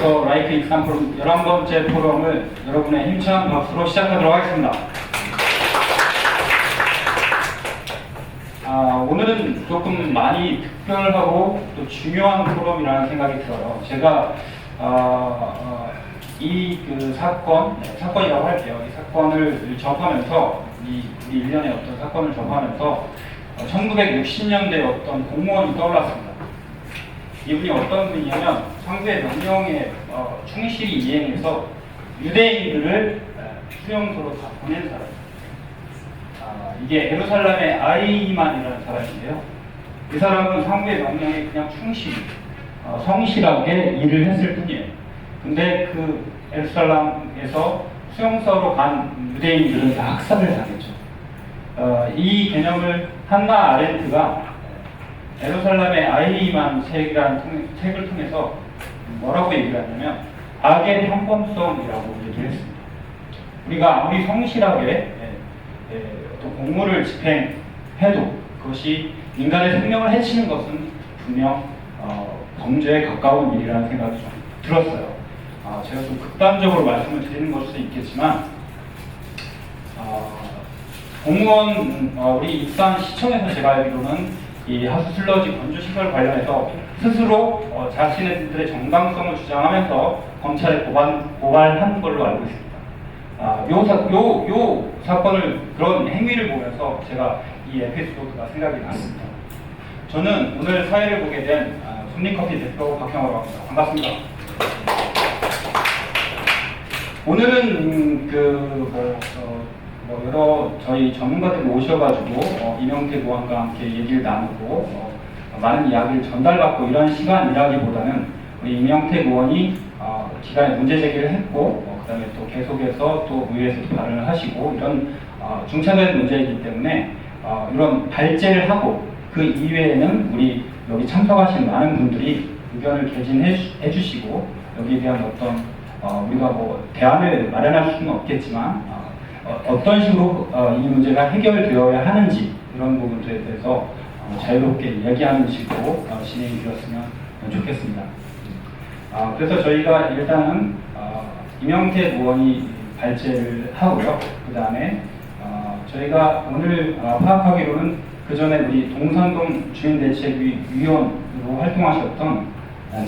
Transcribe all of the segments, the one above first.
안녕하십니까. 라이프 익산 포럼 11번째 포럼을 여러분의 힘찬 박수로 시작하도록 하겠습니다. 오늘은 조금 많이 특별하고 또 중요한 포럼이라는 생각이 들어요. 제가 사건이라고 할게요. 이 사건을 접하면서 우리 일련의 어떤 사건을 접하면서 1960년대 어떤 공무원이 떠올랐습니다. 이분이 어떤 분이냐면 상부의 명령에 충실히 이행해서 유대인들을 수용소로 다 보낸 사람입니다. 이게 예루살렘의 아이만이라는 사람인데요. 이 사람은 상부의 명령에 그냥 충실히 성실하게 일을 했을 뿐이에요. 근데 그 예루살렘에서 수용소로 간 유대인들은 다 학살을 당했죠. 이 개념을 한나 아렌트가 예루살렘의 아이만 책이라는 책을 통해서 뭐라고 얘기를 하냐면 악의 편범성이라고 얘기를 했습니다. 우리가 아무리 성실하게 어떤 공무를 집행해도 그것이 인간의 생명을 해치는 것은 분명 범죄에 가까운 일이라는 생각이 좀 들었어요. 제가 좀 극단적으로 말씀을 드리는 걸 수도 있겠지만 공무원 우리 익산시청에서 제가 알기로는 이 하수 슬러지 건조 시설 관련해서 스스로 자신들의 정당성을 주장하면서 검찰에 고발한 걸로 알고 있습니다. 요 사건을 그런 행위를 보면서 제가 이 에피소드가 생각이 났습니다. 저는 오늘 사회를 보게 된 손님커피 대표 박형호라고 합니다. 반갑습니다. 오늘은 여러 저희 전문가들이 오셔가지고 이명태 의원과 함께 얘기를 나누고 많은 이야기를 전달받고 이런 시간이라기보다는 우리 이명태 의원이 기간에 문제 제기를 했고 그다음에 또 계속해서 또 의회에서 발언을 하시고 이런 중차대한 문제이기 때문에 이런 발제를 하고 그 이외에는 우리 여기 참석하신 많은 분들이 의견을 개진해 주시고 여기에 대한 어떤 우리가 뭐 대안을 마련할 수는 없겠지만 어떤 식으로 이 문제가 해결되어야 하는지 이런 부분들에 대해서 자유롭게 이야기하는 식으로 진행이 되었으면 좋겠습니다. 그래서 저희가 일단은 이명태 의원이 발제를 하고요. 그 다음에 저희가 오늘 파악하기로는 그 전에 우리 동산동 주민대책위원으로 활동하셨던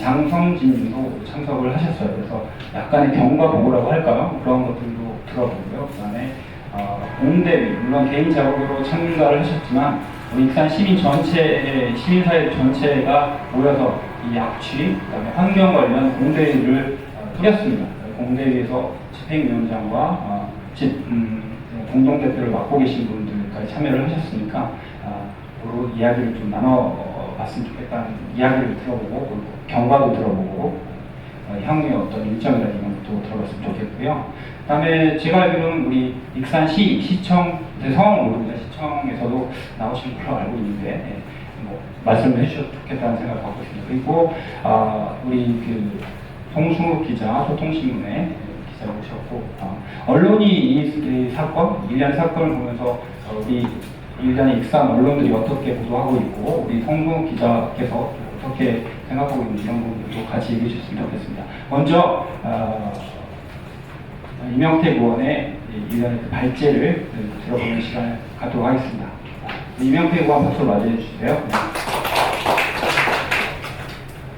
장성진 님도 참석을 하셨어요. 그래서 약간의 경과 보고라고 할까요? 그런 것들도 들어보고요. 그 다음에 공대위, 물론 개인 작업으로 참가를 하셨지만 우리 익산 시민사회 전체가 모여서 이 약취, 그 다음에 환경 관련 공대위를 꾸렸습니다. 공대위에서 집행위원장과 공동대표를 맡고 계신 분들까지 참여를 하셨으니까 서로 이야기를 좀 나눠봤으면 좋겠다는 이야기를 들어보고 경과도 들어보고 향후의 어떤 일정이나 이런 것도 들어봤으면 좋겠고요. 그 다음에 제가 알기로는 우리 익산시 시청, 성함은 모릅니다. 시청에서도 나오신 걸로 알고 있는데 말씀을 해주셔도 좋겠다는 생각을 갖고 있습니다. 그리고 우리 송승욱 기자, 소통신문의 기자 오셨고 언론이 이 사건, 일련의 사건을 보면서 우리 일련의 익산 언론들이 어떻게 보도하고 있고 우리 송승욱 기자께서 어떻게 생각하고 있는지 이런 부분도 같이 얘기해 주셨으면 좋겠습니다. 먼저 이명태 의원의 일련의 발제를 들어보는 시간을 갖도록 하겠습니다. 이명태 의원 박수 맞이해 주세요.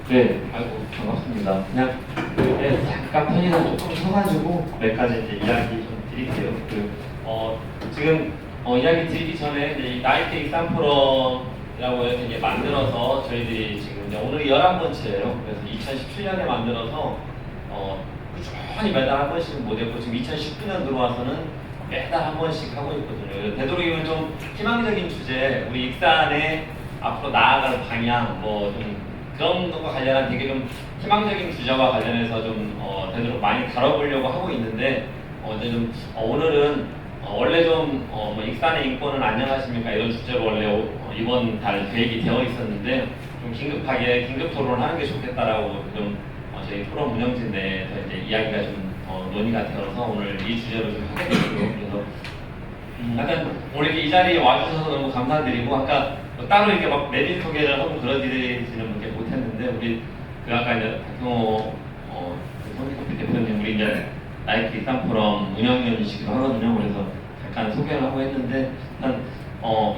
네, 아이고 반갑습니다. 그냥 잠깐 편의상 조금 서가지고 몇 가지 이제 이야기 좀 드릴게요. 지금 이야기 드리기 전에 이 라이프 익산 포럼이라고 해서 이제 만들어서 저희들이 지금 이제 오늘이 11번째예요. 그래서 2017년에 만들어서 꾸준히 매달 한 번씩은 못했고 지금 2019년 들어와서는 매달 한 번씩 하고 있거든요. 되도록이면 좀 희망적인 주제, 우리 익산의 앞으로 나아가는 방향, 좀 그런 것과 관련한 되게 좀 희망적인 주제와 관련해서 좀 되도록 많이 다뤄보려고 하고 있는데 이제 좀 오늘은 원래 좀 익산의 인권은 안녕하십니까 이런 주제로 원래 이번 달 계획이 되어 있었는데 좀 긴급하게 긴급 토론을 하는 게 좋겠다라고 좀 저희 토론 운영진 내에서 이제 이야기가 좀 논의가 되어서 오늘 이 주제로 좀 하게 됐고요. 그래서 약간 오늘 이렇게 이 자리에 와주셔서 너무 감사드리고 아까 따로 이렇게 막 메뉴 소개를 하고 그러지는 분께 못했는데 우리 아까 이제 박형호 손희섭 대표님 우리 이제 나이키 일상포럼 운영위원이시기도 하거든요. 그래서 잠깐 소개를 하고 했는데 일단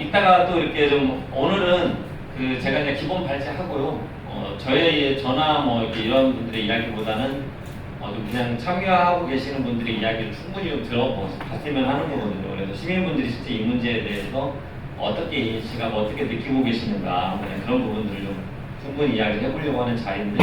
이따가 또 이렇게 좀 오늘은 그 제가 이제 기본 발제하고요. 저나 뭐 이렇게 이런 분들의 이야기보다는 좀 그냥 참여하고 계시는 분들의 이야기를 충분히 좀 들어봤으면 하는 거거든요. 그래서 시민분들이 실제 이 문제에 대해서 어떻게 인식하고 어떻게 느끼고 계시는가 그냥 그런 부분들을 좀 충분히 이야기를 해보려고 하는 자리인데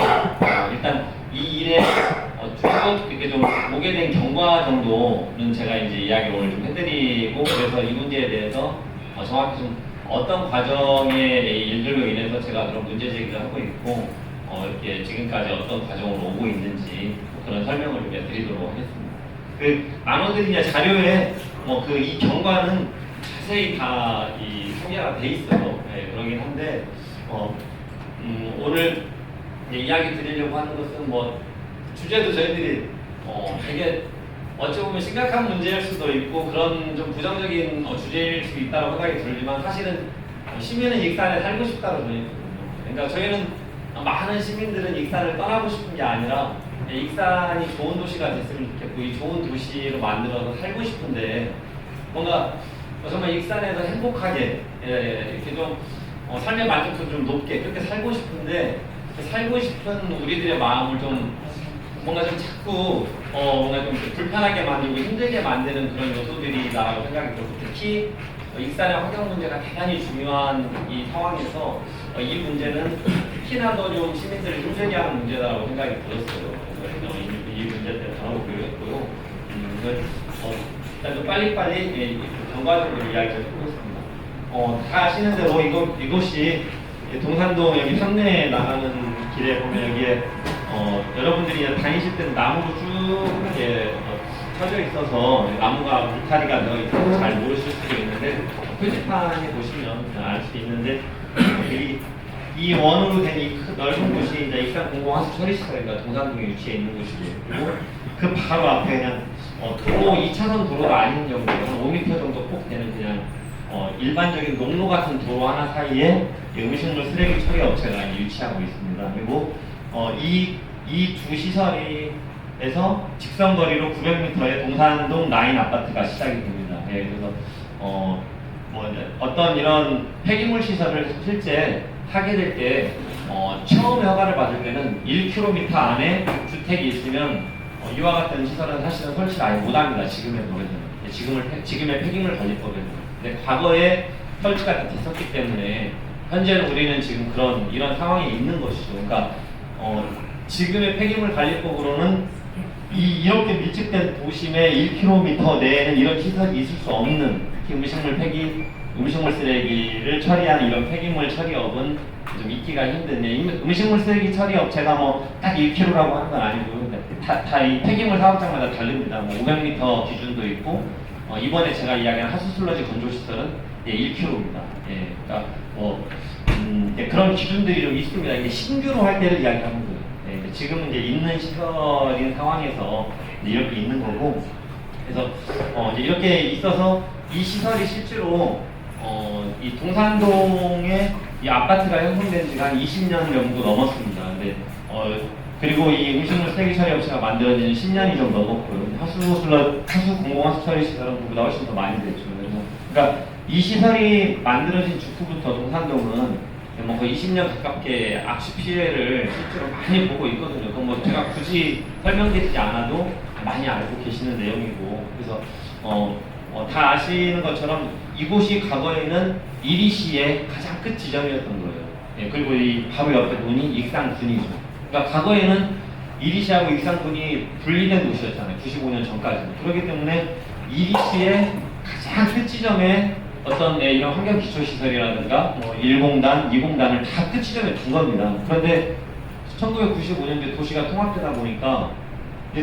일단 이 일에 쭉 이렇게 좀 보게 된 경과 정도는 제가 이제 이야기를 오늘 좀 해드리고 그래서 이 문제에 대해서 정확히 좀 어떤 과정의 일들로 인해서 제가 그런 문제 제기를 하고 있고 이렇게 지금까지 어떤 과정으로 오고 있는지 그런 설명을 좀 드리도록 하겠습니다. 그 나눠드린 자료에 그 이 경과는 자세히 다 이 소개가 돼 있어요. 네, 그러긴 한데 오늘 이제 이야기 드리려고 하는 것은 뭐 주제도 저희들이 되게 어찌 보면 심각한 문제일 수도 있고 그런 좀 부정적인 주제일 수 있다고 생각이 들지만 사실은 시민은 익산에 살고 싶다고 저는 있거든요. 그러니까 저희는 많은 시민들은 익산을 떠나고 싶은 게 아니라 익산이 좋은 도시가 됐으면 좋겠고 이 좋은 도시로 만들어서 살고 싶은데 뭔가 정말 익산에서 행복하게 이렇게 좀 삶의 만족도를 좀 높게 그렇게 살고 싶은데 살고 싶은 우리들의 마음을 좀 뭔가 좀 자꾸 뭔가 좀 불편하게 만들고 힘들게 만드는 그런 요소들이라고 생각이 들고 특히 익산의 환경 문제가 대단히 중요한 이 상황에서 이 문제는 특히나 더 좀 시민들을 힘들게 하는 문제다라고 생각이 들었어요. 그래서 이 문제 때문에 전화를 드렸고요. 일단 좀 빨리빨리 경과적으로 이야기를 해보겠습니다. 다 아시는 대로 이곳이 동산동 여기 상내에 나가는 길에 보면 여기에 여러분들이 다니실 때는 나무로 쭉 이렇게 쳐져 있어서 나무가 울타리가 되어 있어서 잘 모르실 수도 있는데 표지판에 보시면 알 수 있는데 이 원으로 된 이 넓은 곳이 이제 익산 공공하수 처리시설인가 동산동에 위치해 있는 곳이고 그 바로 앞에 그냥 도로 2차선 도로가 아닌 정도 한 5m 정도 폭 되는 그냥 일반적인 농로 같은 도로 하나 사이에 음식물 쓰레기 처리 업체가 위치하고 있습니다. 그리고 이 두 시설에서 직선거리로 900m의 동산동 라인 아파트가 시작이 됩니다. 예, 그래서 어떤 이런 폐기물 시설을 실제 하게 될 때 처음에 허가를 받을 때는 1km 안에 주택이 있으면 이와 같은 시설은 사실은 설치를 아예 못합니다. 지금의 법에서는 지금의 폐기물 관리법에는. 근데 과거에 설치가 다 됐었기 때문에 현재는 우리는 지금 이런 상황에 있는 것이죠. 그러니까 지금의 폐기물 관리법으로는 이렇게 밀집된 도심의 1km 내에는 이런 시설이 있을 수 없는 특히 음식물 쓰레기를 처리하는 이런 폐기물 처리업은 좀 있기가 힘든데 음식물 쓰레기 처리 업체가 딱 1km라고 하는 건 아니고 다 이 폐기물 사업장마다 다릅니다. 500m 기준도 있고 이번에 제가 이야기한 하수 슬러지 건조 시설은 1km입니다. 예, 그러니까 그런 기준들이 좀 있습니다. 이게 신규로 할 때를 이야기하는 거예요. 예, 지금은 이제 있는 시설인 상황에서 이렇게 있는 거고 그래서 이제 이렇게 있어서 이 시설이 실제로 이 동산동에 이 아파트가 형성된 지가 한 20년 정도 넘었습니다. 근데 그리고 이 음식물 쓰레기 처리 업체가 만들어진 10년이 좀 넘었고요. 하수 공공하수 처리 시설은 그보다 훨씬 더 많이 됐죠. 그러니까 이 시설이 만들어진 직후부터 동산동은 거의 20년 가깝게 악취 피해를 실제로 많이 보고 있거든요. 그건 제가 굳이 설명드리지 않아도 많이 알고 계시는 내용이고 그래서 다 아시는 것처럼 이곳이 과거에는 이리시의 가장 끝 지점이었던 거예요. 예, 그리고 이 바로 옆에 논이 익산군이죠. 그러니까 과거에는 이리시하고 익산군이 분리된 도시였잖아요. 95년 전까지는. 그렇기 때문에 이리시의 가장 끝 지점에 어떤 이런 환경 기초 시설이라든가 1공단, 2공단을 다 끝 지점에 둔 겁니다. 그런데 1995년도에 도시가 통합되다 보니까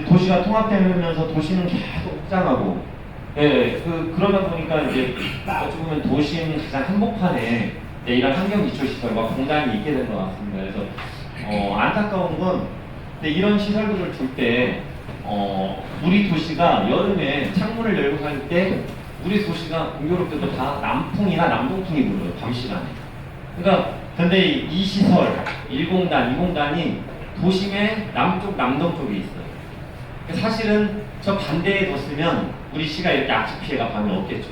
도시가 통합되면서 도시는 계속 확장하고 그러다 보니까 이제 어찌 보면 도심 가장 한복판에 이런 환경 기초 시설과 공단이 있게 된 것 같습니다. 그래서 안타까운 건 이런 시설들을 둘 때 우리 도시가 여름에 창문을 열고 살 때 우리 도시가 공교롭게도 다 남풍이나 남동풍이 불어요. 밤 시간에. 그러니까 근데 이 시설 1공단, 2공단이 도심의 남쪽, 남동 쪽에 있어요. 사실은 저 반대에 뒀으면 우리 시가 이렇게 악취 피해가 밤에 없겠죠.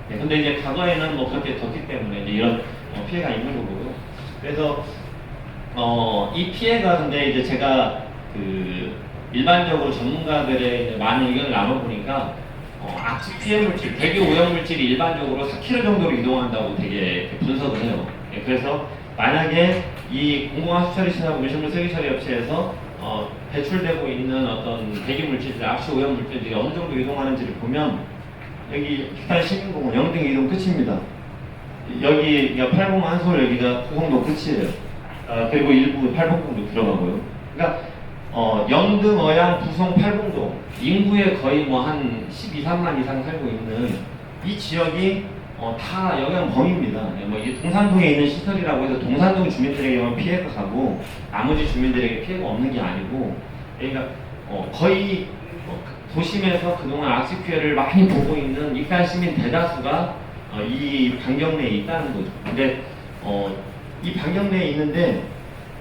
네, 근데 이제 과거에는 뭐 그렇게 뒀기 때문에 이제 이런 피해가 있는 거고요. 그래서 이 피해가 근데 이제 제가 그 일반적으로 전문가들의 이제 많은 의견을 나눠보니까 악취 피해 물질, 대기 오염 물질이 일반적으로 4km 정도로 이동한다고 되게 분석을 해요. 예, 그래서 만약에 이 공공하수처리시설하고 음식물 쓰레기처리 업체에서 배출되고 있는 어떤 대기 물질들, 악취 오염 물질들이 어느 정도 이동하는지를 보면 여기 기타 시민공원 영등 이동 끝입니다. 여기 8봉 한솔 여기가 구성도 끝이에요. 그리고 일부 8봉동도 들어가고요. 그러니까 영등, 어양, 부송, 팔봉동 인구의 거의 뭐 한 12, 3만 이상 살고 있는 이 지역이 다 영향 범위입니다. 뭐 이게 동산동에 있는 시설이라고 해서 동산동 주민들에게만 피해가 가고 나머지 주민들에게 피해가 없는 게 아니고, 그러니까 거의 도심에서 그동안 악취 피해를 많이 보고 있는 익산 시민 대다수가 이 반경 내에 있다는 거죠. 근데 이 반경 내에 있는데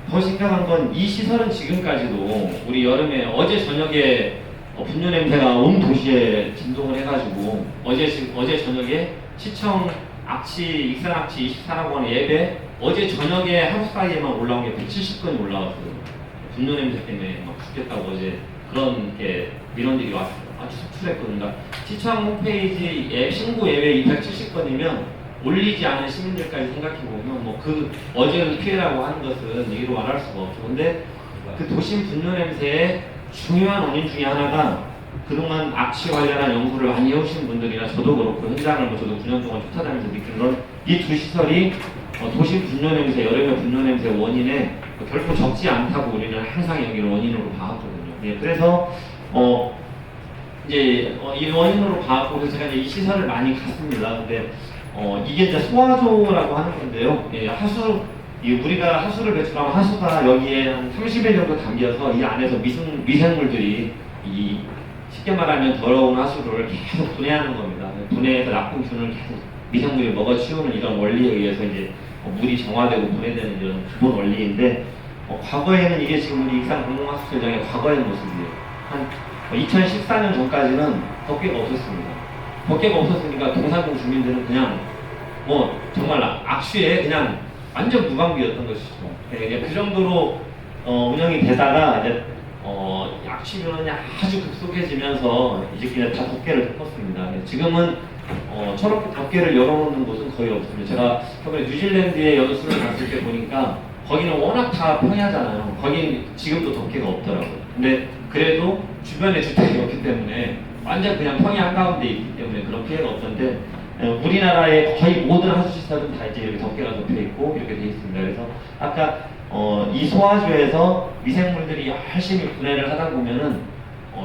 더 심각한 건 이 시설은 지금까지도 우리 여름에 어제 저녁에 분뇨 냄새가 온 도시에 진동을 해가지고 어제 저녁에 시청 악취 익산 악취 24라고 하는 예배 어제 저녁에 하루 사이에만 올라온 게 170건이 올라왔어요. 분뇨 냄새 때문에 막 죽겠다고 어제 그런 게 민원들이 왔어요. 아주 속출했거든요. 그러니까 시청 홈페이지 신고 예외 270건이면 올리지 않은 시민들까지 생각해보면 뭐 그 어제 피해라고 하는 것은 얘기로 말할 수가 없죠. 근데 그 도심 분뇨 냄새의 중요한 원인 중에 하나가 그동안 악취 관련한 연구를 많이 해오신 분들이나 저도 그렇고 현장을 뭐 저도 9년 동안 쫓아다니면서 느낀 건 이 두 시설이 도심 분뇨 냄새, 여름의 분뇨 냄새 원인에 결코 적지 않다고 우리는 항상 여기를 원인으로 봐왔거든요. 예, 그래서 이제 이 원인으로 봐왔고 그래서 제가 이제 이 시설을 많이 갔습니다. 근데 이게 이제 소화조라고 하는 건데요. 예, 우리가 하수를 배출하면 하수가 여기에 한 30일 정도 담겨서 이 안에서 미생물들이 쉽게 말하면 더러운 하수를 계속 분해하는 겁니다. 분해해서 나쁜 균을 계속 미생물이 먹어치우는 이런 원리에 의해서 이제 물이 정화되고 분해되는 이런 기본 원리인데 과거에는 이게 지금 우리 익산 공공하수처장의 과거의 모습이에요. 한 2014년 전까지는 덮개가 없었습니다. 덮개가 없었으니까 동산동 주민들은 그냥 뭐 정말 악취에 그냥 완전 무방비였던 것이죠. 그 정도로 운영이 되다가 이제 악취 민원이 아주 급속해지면서 이제 그냥 다 덮개를 덮었습니다. 지금은 저렇게 덮개를 열어놓는 곳은 거의 없습니다. 제가 저번에 뉴질랜드에 연수를 갔을 때 보니까 거기는 워낙 다 평야잖아요. 거긴 지금도 덮개가 없더라고요. 근데 그래도 주변에 주택이 없기 때문에 완전 그냥 평야 한가운데 있기 때문에 그런 피해가 없던데 우리나라의 거의 모든 하수시설은 다 이제 이렇게 덮개가 덮여 있고 이렇게 돼 있습니다. 그래서 아까 이 소화조에서 미생물들이 열심히 분해를 하다 보면은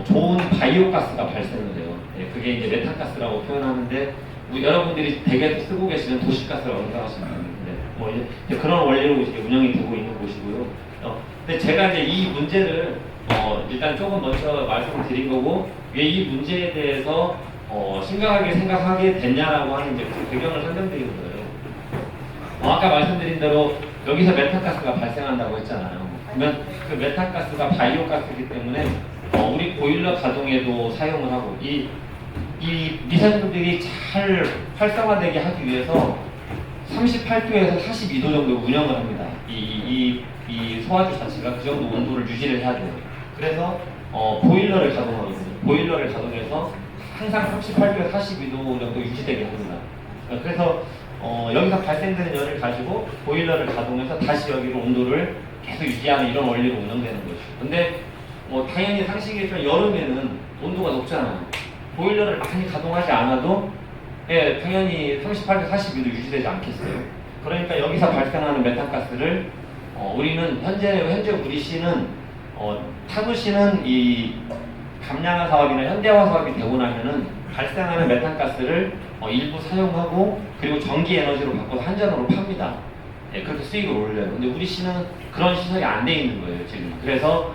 좋은 바이오 가스가 발생을 해요. 예, 그게 이제 메탄가스라고 표현하는데 여러분들이 대개 쓰고 계시는 도시가스라고 생각하시면 되는데 뭐 이제 그런 원리로 이제 운영이 되고 있는 곳이고요. 근데 제가 이제 이 문제를 일단 조금 먼저 말씀을 드린 거고 왜 이 문제에 대해서 심각하게 생각하게 됐냐라고 하는 이제 그 배경을 설명드리는 거예요. 아까 말씀드린 대로 여기서 메탄가스가 발생한다고 했잖아요. 그러면 그 메탄가스가 바이오가스이기 때문에 우리 보일러 가동에도 사용을 하고 이 미생물들이 잘 활성화되게 하기 위해서 38도에서 42도 정도 운영을 합니다. 이 소화조 자체가 그 정도 온도를 유지를 해야 돼요. 그래서 보일러를 가동하거든요. 보일러를 가동해서 항상 38도에서 42도 정도 유지되게 합니다. 그래서 여기서 발생되는 열을 가지고 보일러를 가동해서 다시 여기로 온도를 계속 유지하는 이런 원리로 운영되는 거죠. 근데 당연히 상식이지만 여름에는 온도가 높잖아요. 보일러를 많이 가동하지 않아도 당연히 38도, 42도 유지되지 않겠어요. 그러니까 여기서 발생하는 메탄가스를 우리는 현재 우리 시는 타구시는 이 감량화 사업이나 현대화 사업이 되고 나면은 발생하는 메탄가스를 일부 사용하고 그리고 전기 에너지로 바꿔서 한전으로 팝니다. 그렇게 수익을 올려요. 근데 우리 시는 그런 시설이 안 돼 있는 거예요 지금. 그래서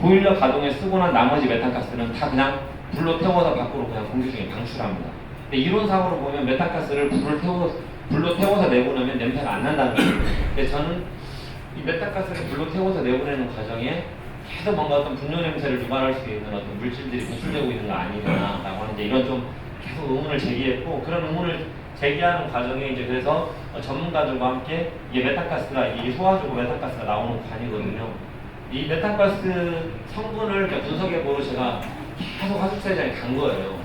보일러 가동에 쓰고 난 나머지 메탄가스는 다 그냥 불로 태워서 밖으로 그냥 공기 중에 방출합니다. 근데 이론상으로 보면 메탄가스를 불로 태워서 내보내면 냄새가 안 난다는 거예요. 근데 저는 이 메탄가스를 불로 태워서 내보내는 과정에 계속 뭔가 어떤 분뇨 냄새를 유발할 수 있는 어떤 물질들이 배출되고 있는 거 아니냐라고 하는데 이런 좀 계속 의문을 제기했고 그런 의문을 제기하는 과정에 이제 그래서 전문가들과 함께 이게 메탄가스가 이 소화주고 메탄가스가 나오는 관이거든요. 이 메탄가스 성분을 분석해보러 제가 계속 하수처리장에 간 거예요.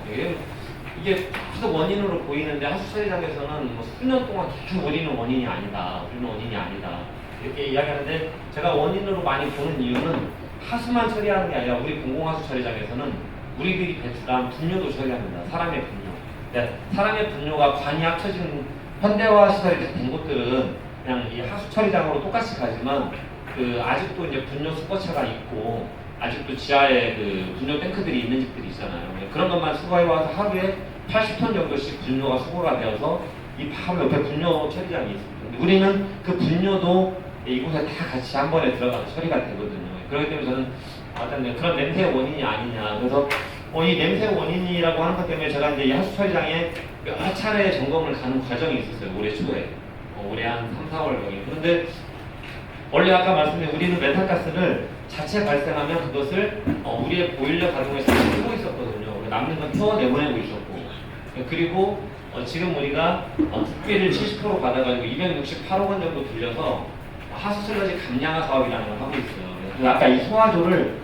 이게 계속 원인으로 보이는데 하수처리장에서는 뭐 수년 동안 계속 우리는 원인이 아니다. 이렇게 이야기하는데 제가 원인으로 많이 보는 이유는 하수만 처리하는 게 아니라 우리 공공하수 처리장에서는 우리들이 배출한 분뇨도 처리합니다. 사람의 분뇨. 네, 사람의 분뇨가 관이 합쳐진 현대화 시설이 된 곳들은 그냥 이 하수 처리장으로 똑같이 가지만 아직도 이제 분뇨 수거차가 있고 아직도 지하에 분뇨 탱크들이 있는 집들이 있잖아요. 그런 것만 수거해 와서 하루에 80톤 정도씩 분뇨가 수거가 되어서 이 바로 옆에 분뇨 처리장이 있습니다. 우리는 그 분뇨도 이곳에 다 같이 한 번에 들어가서 처리가 되거든요. 그렇기 때문에 저는 어떤 그런 냄새의 원인이 아니냐. 그래서 이 냄새 원인이라고 하는 것 때문에 제가 이제 이 하수 처리장에 몇 차례 점검을 가는 과정이 있었어요. 올해 초에. 올해 한 3, 4월경에. 그런데 원래 아까 말씀드린 우리는 메탄가스를 자체 발생하면 그것을 우리의 보일러 가동에서 쓰고 있었거든요. 남는 건 태워 내보내고 있었고. 그리고 지금 우리가 국비를 70% 받아가지고 268억 원 정도 들려서 하수슬러지 감량화 사업이라는 걸 하고 있어요. 그래서 아까 이 소화조를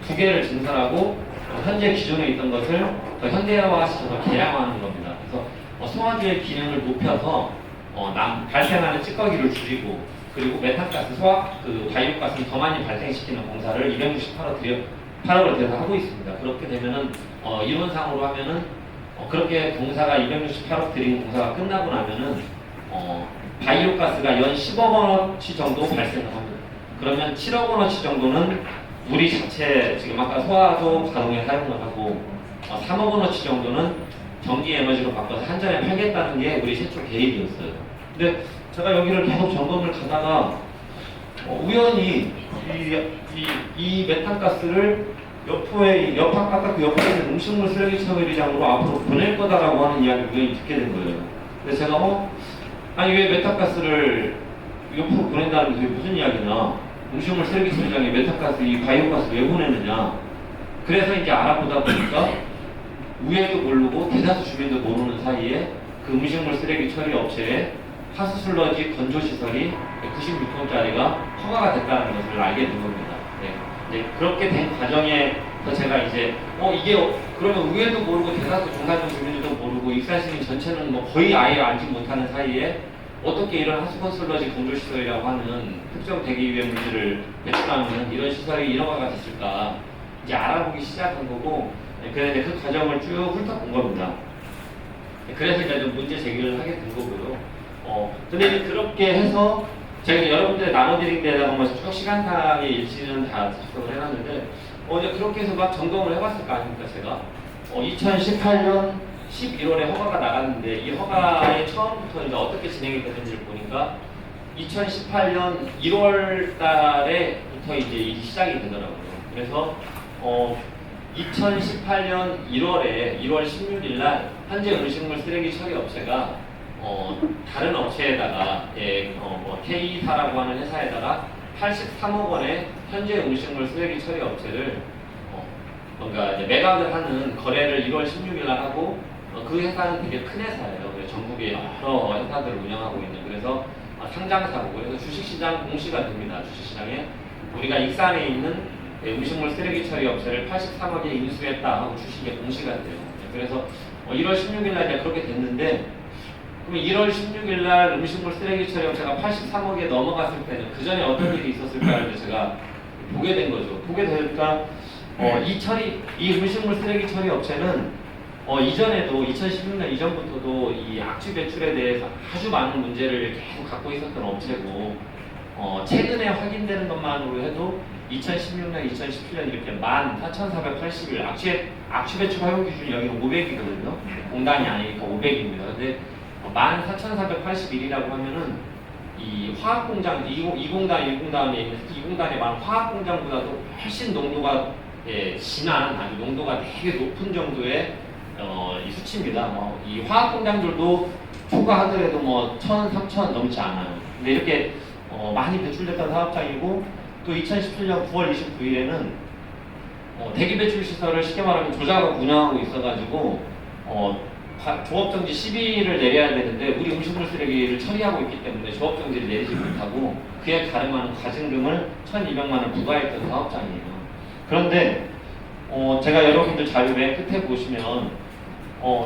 2개를 증설하고 현재 기존에 있던 것을 현대화시켜서 개량화하는 겁니다. 그래서 소화조의 기능을 높여서 발생하는 찌꺼기를 줄이고 그리고 메탄가스, 바이오가스를 더 많이 발생시키는 공사를 268억을 들여서 하고 있습니다. 그렇게 되면은 이론상으로 하면은 그렇게 공사가 268억 들인 공사가 끝나고 나면은 바이오가스가 연 10억 원어치 정도 발생을 합니다. 그러면 7억 원어치 정도는 우리 자체 지금 아까 소화조 가동에 사용을 하고 3억 원어치 정도는 전기 에너지로 바꿔서 한전에 팔겠다는 게 우리 최초 계획이었어요. 근데 제가 여기를 계속 점검을 가다가 우연히 이 메탄가스를 아까 그 옆에 있는 음식물 쓰레기 처리장으로 앞으로 보낼 거다라고 하는 이야기를 우연히 듣게 된 거예요. 그래서 제가 아니 왜 메탄가스를 옆으로 보낸다는 게 무슨 이야기냐? 음식물 쓰레기 처리장에 메탄가스, 이 바이오가스 왜 보내느냐? 그래서 이제 알아보다 보니까 우회도 모르고 대다수 주민도 모르는 사이에 그 음식물 쓰레기 처리 업체에 하수슬러지 건조시설이 96톤짜리가 허가가 됐다는 것을 알게 된 겁니다. 네. 그렇게 된 과정에서 제가 이제 이게 그러면 우회도 모르고 대다수 중산층 주민들도 모르고 익산시민 전체는 뭐 거의 아예 알지 못하는 사이에 어떻게 이런 하수건슬러지 건조시설이라고 하는 특정 대기유해 물질을 배출하는 이런 시설이 인허가가 됐을까 이제 알아보기 시작한 거고 그래서 이제 그 과정을 쭉 훑어본 겁니다. 그래서 이제 좀 문제 제기를 하게 된 거고요. 근데 이제 그렇게 해서 제가 여러분들 나눠드린 데다가 쭉 시간상의 일치는 다 작성을 해놨는데 이제 그렇게 해서 막 점검을 해봤을 거 아닙니까 제가 2018년 11월에 허가가 나갔는데 이 허가의 처음부터 이제 어떻게 진행이 됐는지를 보니까 2018년 1월 달에부터 이제 일이 시작이 되더라고요. 그래서 2018년 1월 16일 날 현재 음식물 쓰레기 처리 업체가 다른 업체에다가 K사라고 하는 회사에다가 83억 원의 현재 음식물 쓰레기 처리 업체를 뭔가 이제 매각을 하는 거래를 1월 16일 날 하고 그 회사는 되게 큰 회사예요. 전국에 여러 회사들을 운영하고 있는 그래서 상장사고 그래서 주식시장 공시가 됩니다. 주식시장에 우리가 익산에 있는 음식물 쓰레기 처리 업체를 83억에 인수했다 하고 주식에 공시가 돼요. 그래서 1월 16일 날 이제 그렇게 됐는데 그럼 1월 16일 날 음식물 쓰레기 처리 업체가 83억에 넘어갔을 때는 그 전에 어떤 일이 있었을까를 제가 보게 된 거죠. 보게 되니까 이 음식물 쓰레기 처리 업체는 이전에도 2016년 이전부터도 이 악취 배출에 대해서 아주 많은 문제를 계속 갖고 있었던 업체고 최근에 확인되는 것만으로 해도 2016년, 2017년 이렇게 14,481 악취 배출 허용 기준이 여기는 500이거든요. 공단이 아니니까 500입니다. 근데 14,481이라고 하면은 이 화학공장, 2공단에 있는 2공단에 많은 화학공장보다도 훨씬 농도가 진한 아주 농도가 되게 높은 정도의 이 수치입니다. 이 화학공장들도 초과하더라도 1,000, 3,000 넘지 않아요. 근데 이렇게 많이 배출됐던 사업장이고 또 2017년 9월 29일에는 대기 배출 시설을 쉽게 말하면 조작하고 운영하고 있어가지고 조업정지 12일을 내려야 되는데 우리 음식물 쓰레기를 처리하고 있기 때문에 조업정지를 내리지 못하고 그에 가름하는 과징금을 1,200만 원 부과했던 사업장이에요. 그런데 제가 여러분들 자료 맨 끝에 보시면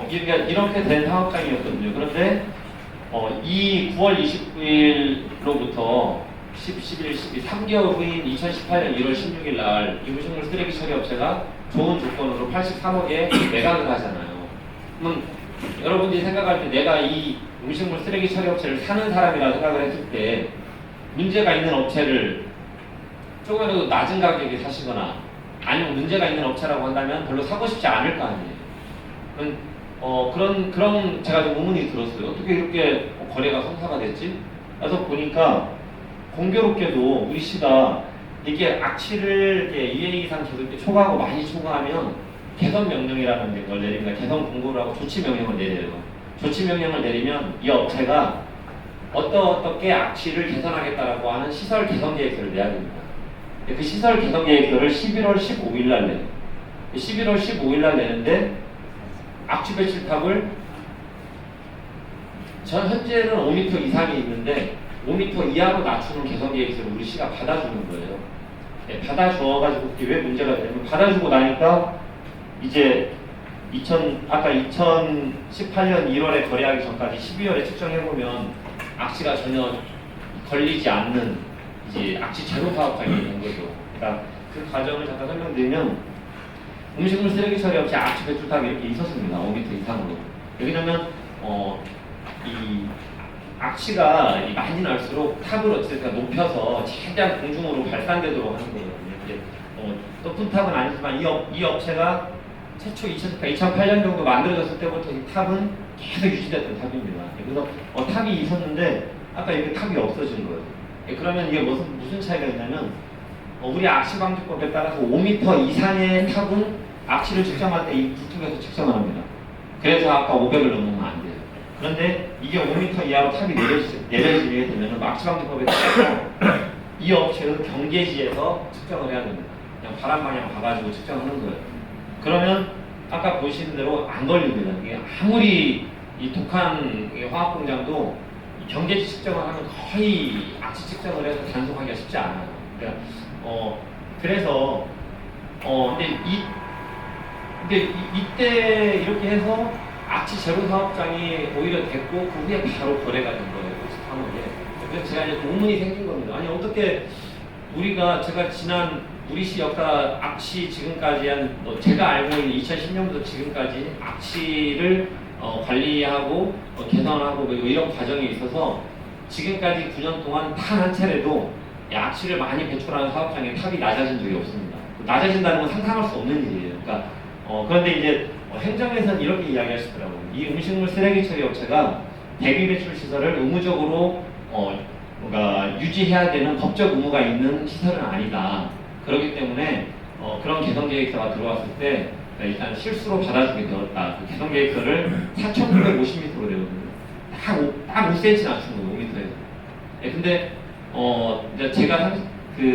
이렇게 된 사업장이었거든요. 그런데 이 9월 29일로부터 11, 12, 3개월 후인 2018년 1월 16일 날 이 음식물 쓰레기 처리 업체가 좋은 조건으로 83억에 매각을 하잖아요. 그럼 여러분들이 생각할 때 내가 이 음식물 쓰레기 처리 업체를 사는 사람이라 생각을 했을 때 문제가 있는 업체를 조금이라도 낮은 가격에 사시거나 아니면 문제가 있는 업체라고 한다면 별로 사고 싶지 않을 거 아니에요. 그런 제가 좀 의문이 들었어요. 어떻게 이렇게 거래가 성사가 됐지? 그래서 보니까 공교롭게도 우리 시가 이게 악취를 이렇게 2회 이상 계속 이렇게 초과하고 많이 초과하면 개선 명령이라는 걸 내립니다. 개선 공고를 하고 조치 명령을 내려요. 조치 명령을 내리면 이 업체가 어떻게 악취를 개선하겠다라고 하는 시설 개선 계획서를 내야 됩니다. 그 시설 개선 계획서를 11월 15일 날 내요. 11월 15일 날 내는데 악취 배출탑을 현재는 5m 이상이 있는데 5m 이하로 낮추는 개선 계획서를 우리 시가 받아주는 거예요. 받아주어가지고 그게 왜 문제가 되냐면 받아주고 나니까 이제 아까 2018년 1월에 거래하기 전까지 12월에 측정해보면 악취가 전혀 걸리지 않는 이제 악취 제로 사업장이 된 거죠. 그러니까 그 과정을 잠깐 설명드리면 음식물 쓰레기 처리 업체 악취 배출탑이 이렇게 있었습니다. 5m 이상으로. 왜냐면 이 악취가 많이 날수록 탑을 어쨌든 높여서 최대한 공중으로 발산되도록 하는 거거든요. 높은 탑은 아니지만 이 업체가 최초 2008년 정도 만들어졌을 때부터 이 탑은 계속 유지됐던 탑입니다. 그래서 탑이 있었는데 아까 이렇게 탑이 없어진 거예요. 그러면 이게 무슨 차이가 있냐면 우리 악취방지법에 따라서 5m 이상의 탑은 악취를 측정할 때 이 불뚝에서 측정을 합니다. 그래서 아까 500을 넘으면 안 돼요. 그런데 이게 5m 이하로 탑이 내려지게 되면 악취방지법에 따라서 이 업체는 경계지에서 측정을 해야 됩니다. 그냥 바람 방향 봐가지고 측정하는 거예요. 그러면 아까 보시는 대로 안 걸립니다. 이게 아무리 이 독한 화학 공장도 경계지 측정을 하면 거의 악취 측정을 해서 단속하기가 쉽지 않아요. 그러니까 그래서 근데 이때 이렇게 해서 악취 제로 사업장이 오히려 됐고 그 후에 바로 거래가 된 거예요. 93억에. 그래서 제가 이제 의문이 생긴 겁니다. 아니 어떻게 제가 지난 우리 시 역사 악취 지금까지 제가 알고 있는 2010년부터 지금까지 악취를 관리하고 개선하고 이런 과정에 있어서 지금까지 9년 동안 단 한 차례도 악취를 많이 배출하는 사업장에 탑이 낮아진 적이 없습니다. 낮아진다는 건 상상할 수 없는 일이에요. 그러니까 그런데 이제 행정에서는 이렇게 이야기하시더라고요. 이 음식물 쓰레기 처리 업체가 대기 배출 시설을 의무적으로 뭔가 유지해야 되는 법적 의무가 있는 시설은 아니다. 그렇기 때문에 그런 개선 계획서가 들어왔을 때 일단 실수로 받아주게 되었다. 그 개선 계획서를 4,950m로 내거든요. 딱 5cm 낮춘 거예요. 5m에서. 근데 이제 제가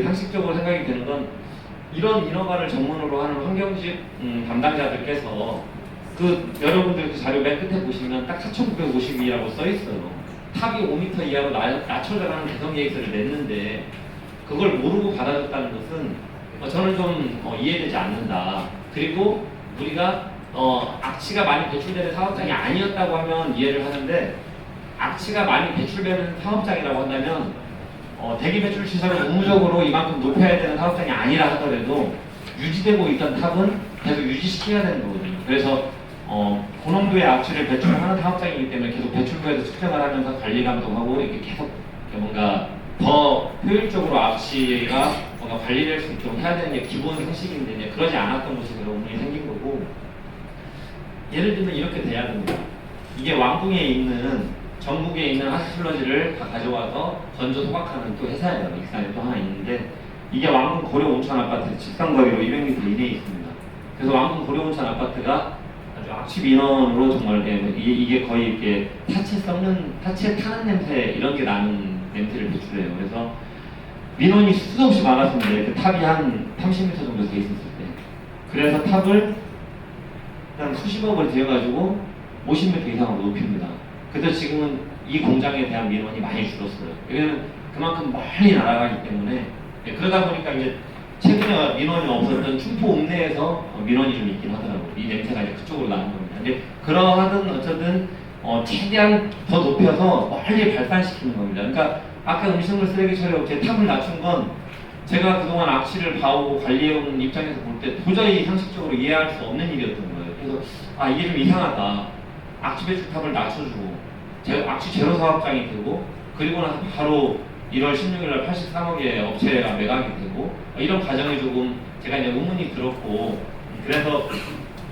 상식적으로 생각이 드는 건 이런 인허가를 전문으로 하는 환경직 담당자들께서 여러분들 그 자료 맨 끝에 보시면 딱 4,950이라고 써 있어요. 탑이 5m 이하로 낮춰져가는 개선 계획서를 냈는데 그걸 모르고 받아줬다는 것은 저는 좀 이해되지 않는다. 그리고 우리가 악취가 많이 배출되는 사업장이 아니었다고 하면 이해를 하는데 악취가 많이 배출되는 사업장이라고 한다면 대기 배출 시설을 의무적으로 이만큼 높여야 되는 사업장이 아니라 하더라도 유지되고 있던 탑은 계속 유지시켜야 되는 거거든요. 그래서 고농도의 악취를 배출하는 사업장이기 때문에 계속 배출구에서 측정을 하면서 관리 감독하고 이렇게 계속 뭔가 더 효율적으로 악취가 뭔가 관리될 수 있도록 해야 되는 게 기본 상식인데 이제 그러지 않았던 것이 의문이 생긴 거고, 예를 들면 이렇게 돼야 됩니다. 이게 왕궁에 있는 전국에 있는 하수슬러지를 다 가져와서 건조 소각하는 또 회사예요. 익산에 또 하나 있는데 이게 왕궁 고려온천 아파트 직선거리로 200m 이내에 있습니다. 그래서 왕궁 고려온천 아파트가 아주 악취 민원으로 정말 이게 거의 이렇게 타체 타는 냄새 이런 게 나는 냄새를 배출해요. 그래서 민원이 수도 없이 많았습니다. 이렇게 탑이 한 30m 정도 돼 있었을 때. 그래서 탑을 한 수십억을 들여가지고 50m 이상으로 높입니다. 그래서 지금은 이 공장에 대한 민원이 많이 줄었어요. 왜냐면 그만큼 멀리 날아가기 때문에. 네, 그러다 보니까 이제 최근에 민원이 없었던 충포 읍내에서 민원이 좀 있긴 하더라고요. 이 냄새가 이제 그쪽으로 나는 겁니다. 근데 그러하든 어쨌든 최대한 더 높여서 멀리 발산시키는 겁니다. 그러니까 아까 음식물 쓰레기 처리 업체 탑을 낮춘 건 제가 그동안 악취를 봐오고 관리해온 입장에서 볼 때 도저히 상식적으로 이해할 수 없는 일이었던 거예요. 그래서 아 이게 좀 이상하다. 악취 배출 탑을 낮춰주고 악취 제로 사업장이 되고 그리고 나서 바로 1월 16일 날 83억의 업체가 매각이 되고 이런 과정이 조금 제가 이제 의문이 들었고 그래서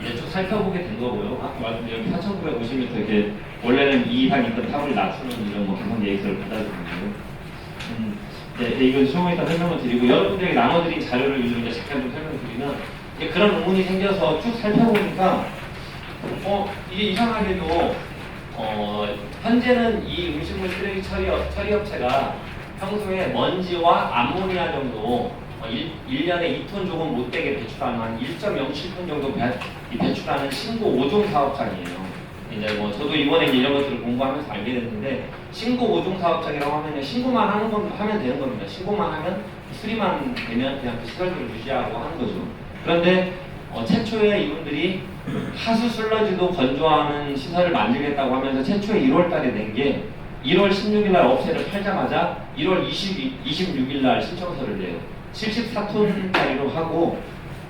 이제 쭉 살펴보게 된 거고요. 아까 말씀드린 여기 4,950m 이렇게 원래는 2 이상 있던 탑을 낮추는 이런 뭐 개선 계획서를 받아주는데요. 네, 이건 조금 이따 설명을 드리고 여러분들에게 나눠드린 자료를 위주로 이제 잠깐 좀 설명드리면 그런 의문이 생겨서 쭉 살펴보니까 이게 이상하게도 현재는 이 음식물 쓰레기 처리 업체가 평소에 먼지와 암모니아 정도 1년에 2톤 조금 못되게 배출하는 한 1.07톤 정도 배출하는 신고 5종 사업장이에요. 이제 뭐 저도 이번에 이런 것들을 공부하면서 알게 됐는데 신고 5종 사업장이라고 하면 신고만 하면 되는 겁니다. 신고만 하면 수리만 되면 그냥 그 시설들을 유지하고 하는 거죠. 그런데 최초에 이분들이 하수 슬러지도 건조하는 시설을 만들겠다고 하면서 최초에 1월 달에 낸 게 1월 16일 날 업체를 팔자마자 1월 26일 날 신청서를 내요. 74톤짜리로 하고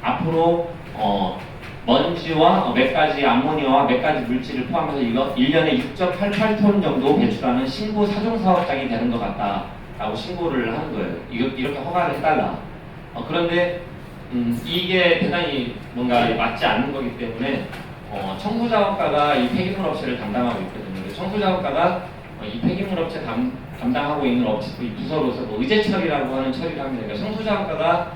앞으로 먼지와 몇 가지 암모니아와 몇 가지 물질을 포함해서 이거 1년에 6.88톤 정도 배출하는 신고 4종 사업장이 되는 것 같다라고 신고를 하는 거예요. 이렇게 허가를 해달라. 그런데 이게 대단히 뭔가 맞지 않는 거기 때문에 청소작업가가 이 폐기물 업체를 담당하고 있거든요. 청소작업가가 이 폐기물 업체 담당하고 있는 업체 이 부서로서 뭐 의제 처리라고 하는 처리를 합니다. 그러니까 청소작업가가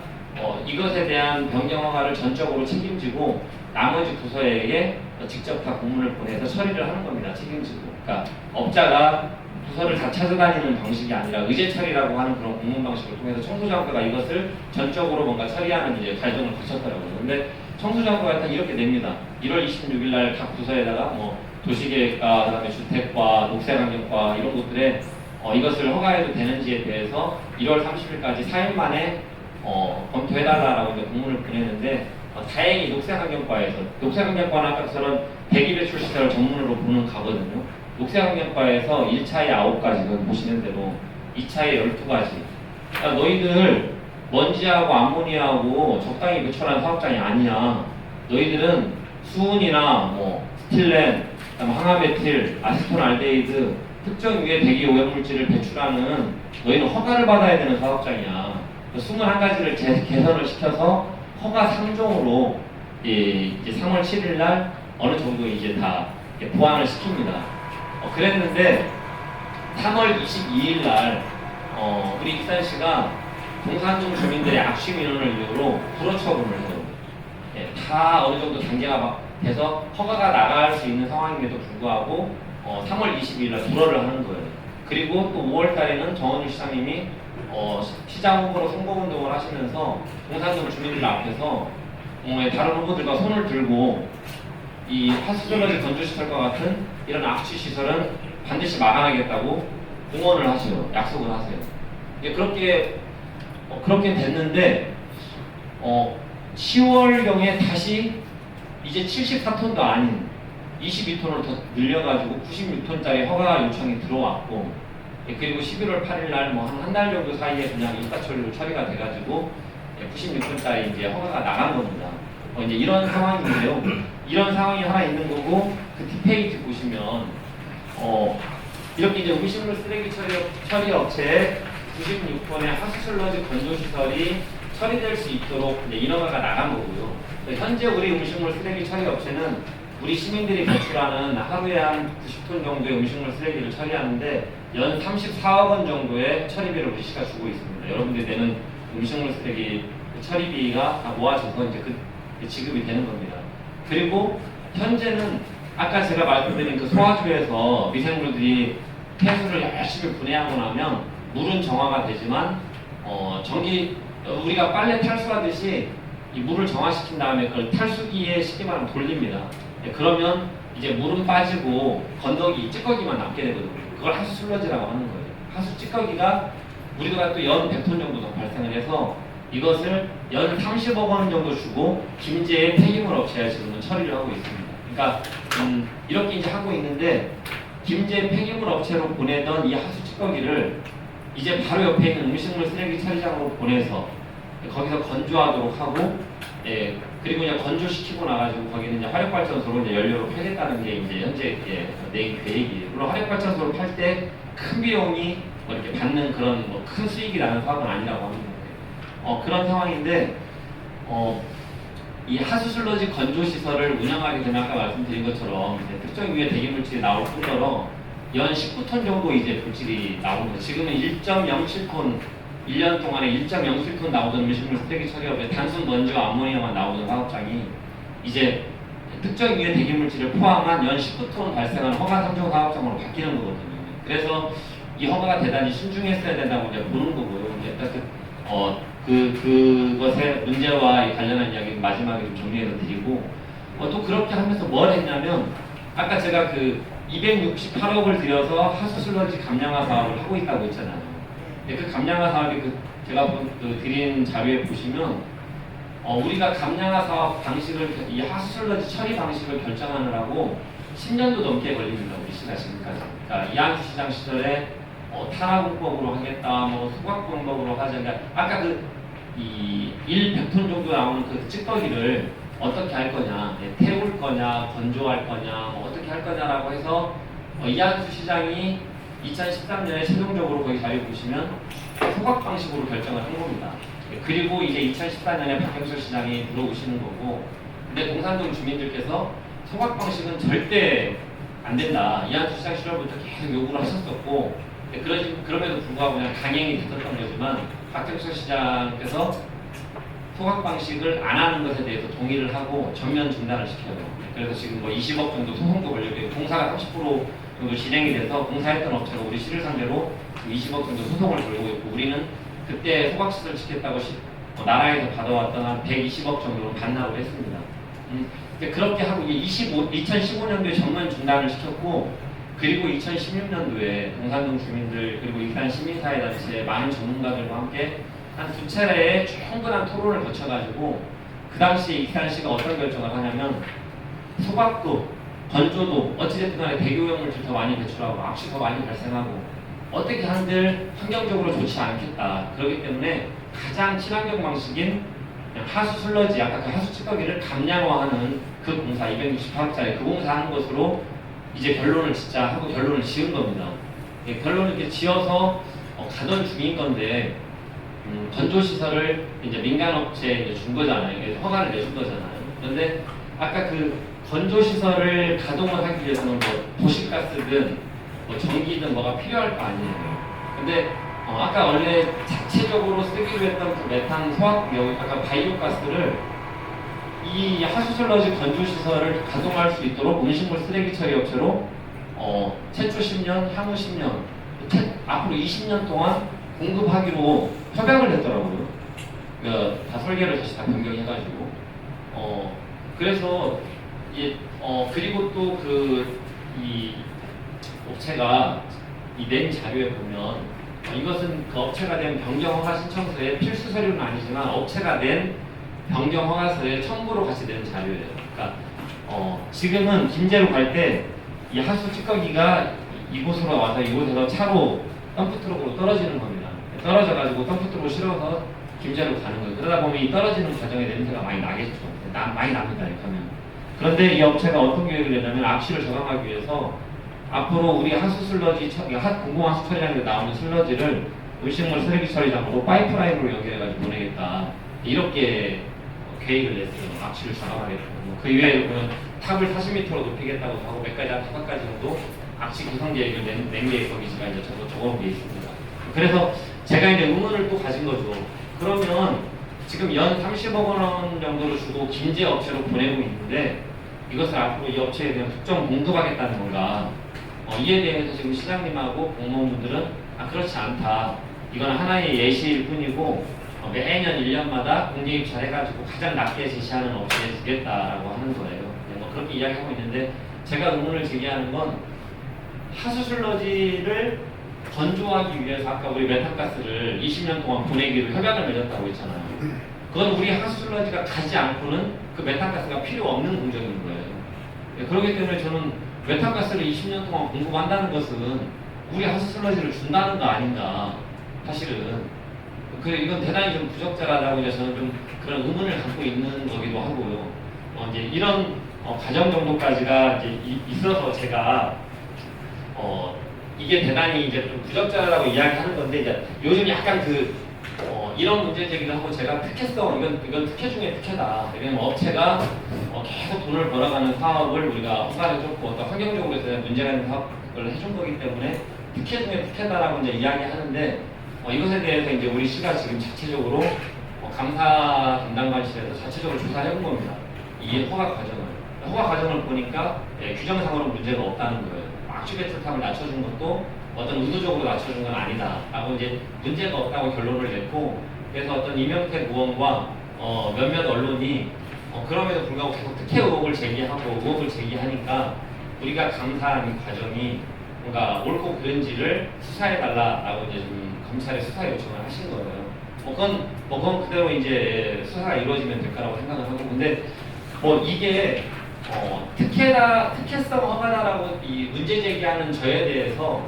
이것에 대한 변경 허가를 전적으로 책임지고 나머지 부서에게 직접 다 공문을 보내서 처리를 하는 겁니다. 책임지고. 그러니까 업자가 부서를 다 찾아다니는 방식이 아니라 의제 처리라고 하는 그런 공문 방식을 통해서 청소작업가가 이것을 전적으로 뭔가 처리하는 이제 과정을 거쳤더라고요. 근데 청소작업가가 일단 이렇게 냅니다. 1월 26일 날 각 부서에다가 뭐 도시계획과 그다음에 주택과 녹색환경과 이런 곳들에 이것을 허가해도 되는지에 대해서 1월 30일까지 4일 만에 검토해달라고 이제 공문을 보내는데 다행히 녹색환경과는 아까처럼 대기배출 시설을 전문으로 보는 가거든요. 녹색환경과에서 1차에 9가지, 보시는 대로 2차에 12가지. 그러니까 너희들 먼지하고 암모니아하고 적당히 배출하는 사업장이 아니야. 너희들은 수은이나 뭐 스틸렌, 항아메틸, 아세톤알데히드 특정 유해 대기 오염물질을 배출하는 너희는 허가를 받아야 되는 사업장이야. 21가지를 개선을 시켜서 허가 3종으로 이제 3월 7일 날 어느 정도 이제 다 보완을 시킵니다. 그랬는데 3월 22일 날 우리 익산시가 동산동 주민들의 악취 민원을 이유로 불허 처분을 해요. 다 어느 정도 단계가 돼서 허가가 나갈 수 있는 상황임에도 불구하고 3월 22일 날 불허를 하는 거예요. 그리고 또 5월 달에는 정원유 시장님이 시장 후보로 선거운동을 하시면서 동산동 주민들 앞에서 다른 후보들과 손을 들고 이 하수슬러지 건조시설과 같은 이런 악취 시설은 반드시 마감하겠다고 공언을 하세요. 약속을 하세요. 그렇게 됐는데 10월경에 다시 이제 74톤도 아닌 22톤을 더 늘려가지고 96톤짜리 허가 요청이 들어왔고 그리고 11월 8일 날 뭐 한 달 정도 사이에 그냥 인가처리로 처리가 돼가지고 96톤짜리 이제 허가가 나간 겁니다. 이제 이런 상황인데요. 이런 상황이 하나 있는 거고 그 뒷페이지 보시면 이렇게 이제 음식물 쓰레기 처리 업체에 96톤의 하수슬러지 건조시설이 처리될 수 있도록 이제 인허가가 나간 거고요. 현재 우리 음식물 쓰레기 처리 업체는 우리 시민들이 배출하는 하루에 한 90톤 정도의 음식물 쓰레기를 처리하는데 연 34억 원 정도의 처리비를 우리 시가 주고 있습니다. 여러분들이 내는 음식물 쓰레기 처리비가 다 모아져서 이제 그 지급이 되는 겁니다. 그리고 현재는 아까 제가 말씀드린 그 소화주에서 미생물들이 폐수를 열심히 분해하고 나면 물은 정화가 되지만 우리가 빨래 탈수하듯이 이 물을 정화시킨 다음에 그걸 탈수기에 쉽게 말하면 돌립니다. 그러면 이제 물은 빠지고 건더기, 찌꺼기만 남게 되거든요. 그걸 하수 슬러지라고 하는 거예요. 하수 찌꺼기가 우리가 또 연 100톤 정도 더 발생을 해서 이것을 연 30억 원 정도 주고 김제의 폐기물 업체에 지금은 처리를 하고 있습니다. 그러니까 이렇게 이제 하고 있는데 김제 폐기물 업체로 보내던 이 하수 찌꺼기를 이제 바로 옆에 있는 음식물 쓰레기 처리장으로 보내서 거기서 건조하도록 하고, 그리고 이제 건조시키고 나가지고 거기는 이제 화력발전소로 이제 연료로 팔겠다는 게 이제 현재 내인 계획이에요. 물론 화력발전소로 팔 때 큰 비용이 뭐 이렇게 받는 그런 뭐 큰 수익이 나는 사업은 아니라고 합니다. 그런 상황인데, 이 하수 슬러지 건조 시설을 운영하게 되면 아까 말씀드린 것처럼 특정 유해 대기물질이 나올 뿐더러 연 19톤 정도 이제 물질이 나오는 거예요. 지금은 1.07톤 1년 동안에 1.07톤 나오던 음식물 쓰레기 처리업에 단순 먼지와 암모니아만 나오던 사업장이 이제 특정 유해 대기물질을 포함한 연 19톤 발생하는 허가 상종 사업장으로 바뀌는 거거든요. 그래서 이 허가가 대단히 신중했어야 된다고 이제 보는 거고요. 일단 그것의 문제와 관련한 이야기 마지막에 좀 정리해서 드리고, 또 그렇게 하면서 뭘 했냐면 아까 제가 268억을 들여서 하수 슬러지 감량화 사업을 하고 있다고 했잖아요. 그 감량화 사업이 제가 드린 자료에 보시면 우리가 감량화 사업 방식을 이 하수 슬러지 처리 방식을 결정하느라고 10년도 넘게 걸립니다. 우리 시가 지금까지. 그러니까 이한수 시장 시절에 탄화공법으로 하겠다, 뭐 소각공법으로 하자. 그러니까 아까 이 100톤 정도 나오는 그 찌꺼기를 어떻게 할 거냐, 태울 거냐, 건조할 거냐, 뭐 어떻게 할 거냐라고 해서 이한수 시장이 2013년에 최종적으로 거기 자료 보시면 소각 방식으로 결정을 한 겁니다. 그리고 이제 2014년에 박경철 시장이 들어오시는 거고, 근데 동산동 주민들께서 소각 방식은 절대 안 된다. 이한수 시장 시절부터 계속 요구를 하셨었고, 그럼에도 불구하고 그냥 강행이 됐었던 거지만 박경철 시장께서 소각 방식을 안 하는 것에 대해서 동의를 하고 전면 중단을 시켜요. 그래서 지금 뭐 20억 정도 소송도 걸리고 공사가 30% 정도 진행이 돼서 공사했던 업체가 우리 시를 상대로 20억 정도 소송을 걸고 있고, 우리는 그때 소각시설 짓겠다고 나라에서 받아왔던 한 120억 정도로 반납을 했습니다. 그렇게 하고 2015년도에 전면 중단을 시켰고, 그리고 2016년도에 동산동 주민들 그리고 일단 시민사회단체 많은 전문가들과 함께 한 두 차례의 충분한 토론을 거쳐가지고 그 당시에 익산시가 어떤 결정을 하냐면 소각도 건조도 어찌됐든 간에 대기오염물질 더 많이 배출하고 악취 더 많이 발생하고 어떻게 한들 환경적으로 좋지 않겠다. 그렇기 때문에 가장 친환경 방식인 하수 슬러지, 아까 그 하수 찌꺼기를 감량화하는 그 공사 268억짜리 그 공사하는 것으로 이제 결론을 짓자 하고 결론을 지은 겁니다. 결론을 이렇게 지어서 가던 중인 건데 건조시설을 이제 민간업체에 준 거잖아요. 허가를 내준 거잖아요. 그런데 아까 그 건조시설을 가동을 하기 위해서는 뭐 도시가스든 뭐 전기든 뭐가 필요할 거 아니에요. 근데 아까 원래 자체적으로 쓰기로 했던 그 메탄 소각, 아까 바이오가스를 이 하수슬러지 건조시설을 가동할 수 있도록 음식물 쓰레기 처리 업체로 최초 10년, 향후 10년, 앞으로 20년 동안 공급하기로 협약을 했더라고요. 다 설계를 다시 다 변경해가지고. 그래서 그리고 또 이 업체가 이 낸 자료에 보면 이것은 그 업체가 낸 변경허가 신청서에 필수 서류는 아니지만 업체가 낸 변경허가서에 첨부로 같이 낸 자료예요. 그러니까 지금은 김제로 갈 때 이 하수 찌꺼기가 이곳으로 와서 이곳에서 차로 덤프트럭으로 떨어지는 겁니다. 떨어져가지고 덤프트럭으로 실어서 김제로 가는 거예요. 그러다 보면 이 떨어지는 과정에 냄새가 많이 나겠죠. 많이 납니다. 이렇게 하면. 그런데 이 업체가 어떤 계획을 내냐면 악취를 저감하기 위해서 앞으로 우리 하수 슬러지, 공공하수 처리장에 나오는 슬러지를 음식물 쓰레기 처리장으로 파이프라인으로 연결해가지고 보내겠다. 이렇게 계획을 냈어요. 악취를 저감하겠다고. 그 이외에 보면 탑을 40m로 높이겠다고 하고 몇 가지 한 5가지 정도 악취 구성 계획을 낸 게 거기가 이제 적어놓은 게 있습니다. 그래서 제가 이제 의문을 또 가진 거죠. 그러면 지금 연 30억 원 정도를 주고 김제 업체로 보내고 있는데 이것을 앞으로 이 업체에 대한 특정 공급하겠다는 건가? 이에 대해서 지금 시장님하고 공무원분들은 그렇지 않다. 이건 하나의 예시일 뿐이고 매년 1년마다 공개 입찰해가지고 가장 낮게 제시하는 업체에 주겠다라고 하는 거예요. 네, 뭐 그렇게 이야기하고 있는데 제가 의문을 제기하는 건 하수슬러지를 건조하기 위해서 아까 우리 메탄가스를 20년 동안 보내기로 협약을 맺었다고 했잖아요. 그건 우리 하수슬러지가 가지 않고는 그 메탄가스가 필요 없는 공정인 거예요. 네, 그렇기 때문에 저는 메탄가스를 20년 동안 공급한다는 것은 우리 하수슬러지를 준다는 거 아닌가. 사실은 이건 대단히 좀 부적절하다고 이제 저는 좀 그런 의문을 갖고 있는 거기도 하고요. 이제 이런 과정 정도까지가 이제 있어서 제가 이게 대단히 이제 좀 부적절하다고 이야기하는 건데 이제 요즘 약간 이런 문제 제기를 하고 제가 특혜성 이건 특혜 중에 특혜다. 왜냐면 업체가 계속 돈을 벌어가는 사업을 우리가 허가해줬고 어떤 환경적으로 해서 문제가 있는 사업을 해준 거기 때문에 특혜 중에 특혜다라고 이제 이야기하는데 이것에 대해서 이제 우리 시가 지금 자체적으로 감사 담당관실에서 자체적으로 조사를 해본 겁니다. 이 허가 과정을 보니까 규정상으로 문제가 없다는 거예요. 악취 배출탑을 낮춰준 것도 어떤 의도적으로 낮춰준 건 아니다라고 이제 문제가 없다고 결론을 냈고 그래서 어떤 이명택 의원과 몇몇 언론이 그럼에도 불구하고 계속 특혜 의혹을 제기하니까 우리가 감사한 이 과정이 뭔가 옳고 그른지를 수사해달라라고 이제 좀 검찰에 수사 요청을 하신 거예요. 그건 그대로 이제 수사가 이루어지면 될 거라고 생각을 하고 근데 이게 특혜성 허가다라고 이 문제 제기하는 저에 대해서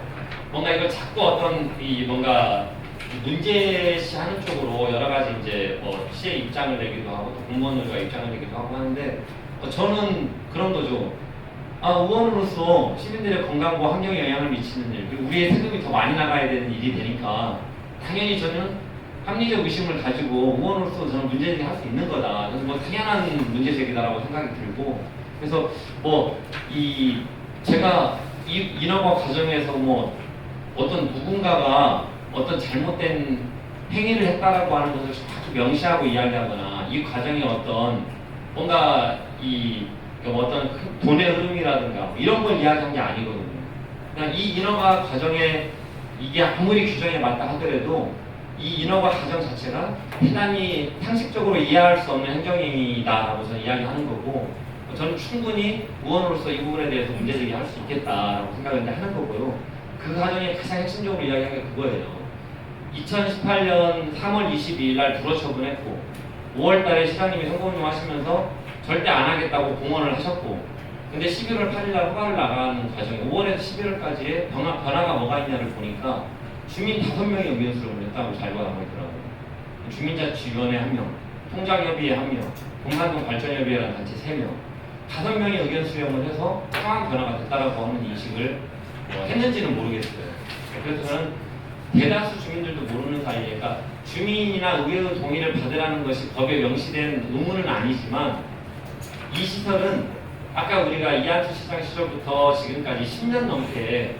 뭔가 이걸 자꾸 어떤 뭔가 문제시하는 쪽으로 여러 가지 이제 시의 입장을 내기도 하고 또 공무원들과 입장을 내기도 하고 하는데 저는 그런 거죠. 의원으로서 시민들의 건강과 환경에 영향을 미치는 일, 그리고 우리의 세금이 더 많이 나가야 되는 일이 되니까 당연히 저는 합리적 의심을 가지고 의원으로서 저는 문제 제기할 수 있는 거다. 그래서 당연한 문제 제기다라고 생각이 들고 그래서 제가 이 인허가 과정에서 어떤 누군가가 어떤 잘못된 행위를 했다라고 하는 것을 자꾸 명시하고 이야기하거나 이 과정에 어떤 뭔가 어떤 돈의 흐름이라든가 이런 걸 이야기한 게 아니거든요. 그냥 이 인허가 과정에 이게 아무리 규정에 맞다 하더라도 이 인허가 과정 자체가 대단히 상식적으로 이해할 수 없는 행정이다라고 저는 이야기하는 거고 저는 충분히 의원으로서 이 부분에 대해서 문제 제기할 수 있겠다라고 생각을 이제 하는 거고요. 그 과정에 가장 핵심적으로 이야기한 게 그거예요. 2018년 3월 22일 날 불허 처분했고 5월 달에 시장님이 선거운동 하시면서 절대 안 하겠다고 공언을 하셨고 근데 11월 8일 날 허가를 나가는 과정에 5월에서 11월까지의 변화가 뭐가 있냐를 보니까 주민 5명이 의견수를 냈다고 자료가 나와 있더라고요. 주민자치위원회 1명, 통장협의회 1명, 동산동 발전협의회라는 단체 3명 5명이 의견 수렴을 해서 상황 변화가 됐다라고 하는 인식을 했는지는 모르겠어요. 그래서 저는 대다수 주민들도 모르는 사이에 그러니까 주민이나 의회의 동의를 받으라는 것이 법에 명시된 의무는 아니지만 이 시설은 아까 우리가 이한수 시장 시절부터 지금까지 10년 넘게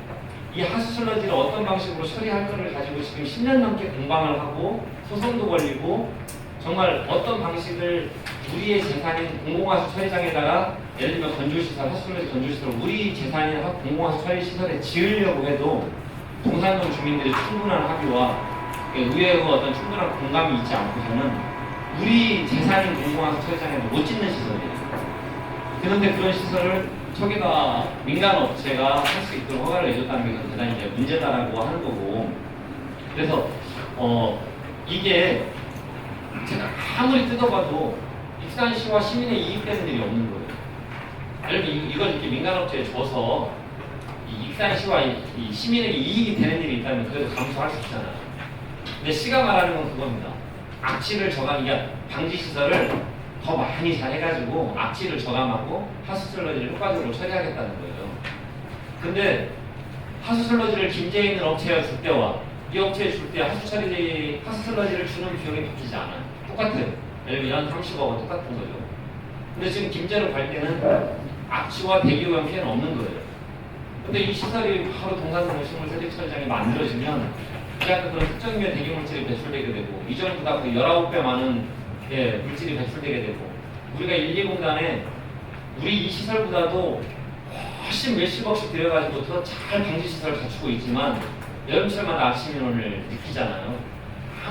이 하수슬러지를 어떤 방식으로 처리할 것을 가지고 지금 10년 넘게 공방을 하고 소송도 걸리고 정말 어떤 방식을 우리의 재산인 공공하수 처리장에다가 예를 들면 건조시설, 하수슬러지 건조시설을 우리 재산인 공공하수 처리시설에 지으려고 해도 동산동 주민들의 충분한 합의와 의회의 어떤 충분한 공감이 있지 않고서는 우리 재산인 공공하수 처리장에도 못 짓는 시설이에요. 그런데 그런 시설을 저기다 민간 업체가 할 수 있도록 허가를 내줬다는 게 대단히 이제 문제다라고 하는 거고 그래서 이게 제가 아무리 뜯어봐도 익산시와 시민의 이익되는 일이 없는 거예요. 예를 들면 이걸 이렇게 민간업체에 줘서 이 익산시와 이 시민에게 이익이 되는 일이 있다면 그래도 감수할 수 있잖아요. 근데 시가 말하는 건 그겁니다. 악취를 저감하기 방지시설을 더 많이 잘 해가지고 악취를 저감하고 하수슬러지를 효과적으로 처리하겠다는 거예요. 근데 하수슬러지를 김제에 있는 업체였을 때와 이 업체에 줄 때 하수슬러지를 주는 비용이 바뀌지 않아요. 똑같아요. 예를 들면 연 30억 원 똑같은 거죠. 근데 지금 김제로 갈 때는 악취와 대기오염 피해는 없는 거예요. 근데 이 시설이 바로 동산동 식물세척처리장이 만들어지면 약간 그런 특정유의 대기물질이 배출되게 되고 이전보다 그 19배 많은 물질이 배출되게 되고 우리가 119공단에 우리 이 시설보다도 훨씬 몇십억씩 들여가지고 더 잘 방지시설을 갖추고 있지만 여름철마다 악취 민원을 느끼잖아요.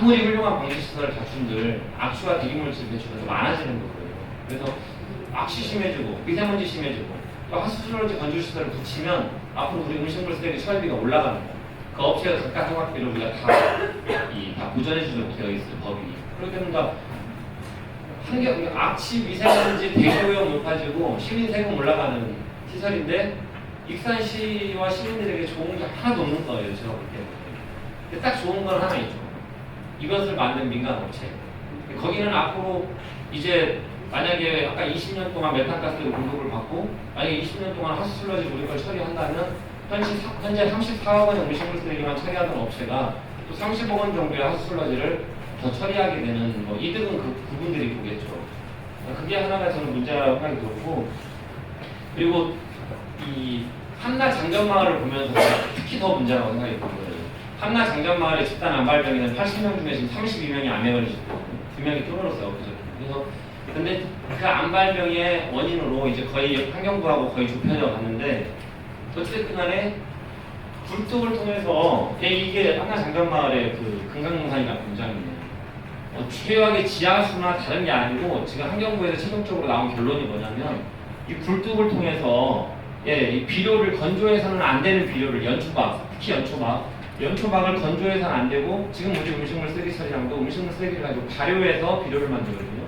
아무리 훌륭한 방지시설을 갖춘들 악취와 대기물질 배출이 더 많아지는 거예요. 그래서 악취 심해지고 미세먼지 심해지고 또 하수슬러지 건조시설을 붙이면 앞으로 우리 음식물 쓰레기 처리비가 올라가는 거예요. 그 업체가 각각 생각비를 우리가 다 보전해주도록 되어 있어요, 법이. 그렇게 되면 악취, 미세먼지, 대기오염 높아지고 시민 세금 올라가는 시설인데 익산시와 시민들에게 좋은 게 하나도 없는 거예요, 제가 볼 때는. 근데 딱 좋은 건 하나 있죠. 이것을 만든 민간 업체. 거기는 앞으로 이제 만약에 아까 20년 동안 메탄가스를 공급을 받고 만약에 20년 동안 하수슬러지 우리 걸 처리한다면 현재 34억 원의 음식물 쓰레기만 처리하던 업체가 또 30억 원 정도의 하수슬러지를 더 처리하게 되는 뭐 이득은 그분들이 보겠죠. 그게 하나가 저는 문제라고 생각이 들었고, 그리고 이 한나 장전마을을 보면서 특히 더 문제라고 생각이 들어요. 한나 장전마을의 집단 암발병에는 80명 중에 지금 32명이 암에 걸리셨고 2명이 끊어졌어요. 그래서 근데 그 암발병의 원인으로 이제 거의 환경부하고 거의 좁혀져 갔는데 어쨌든 간에 굴뚝을 통해서 이게 한나 장전마을의 그 금강농산이라는 공장이에요. 최악의 지하수나 다른 게 아니고 지금 환경부에서 최종적으로 나온 결론이 뭐냐면 이 굴뚝을 통해서 이 비료를 건조해서는 안 되는 비료를 특히 연초박을 건조해서는 안 되고 지금 우리 음식물 쓰레기 처리량도 음식물 쓰레기를 가지고 발효해서 비료를 만들거든요.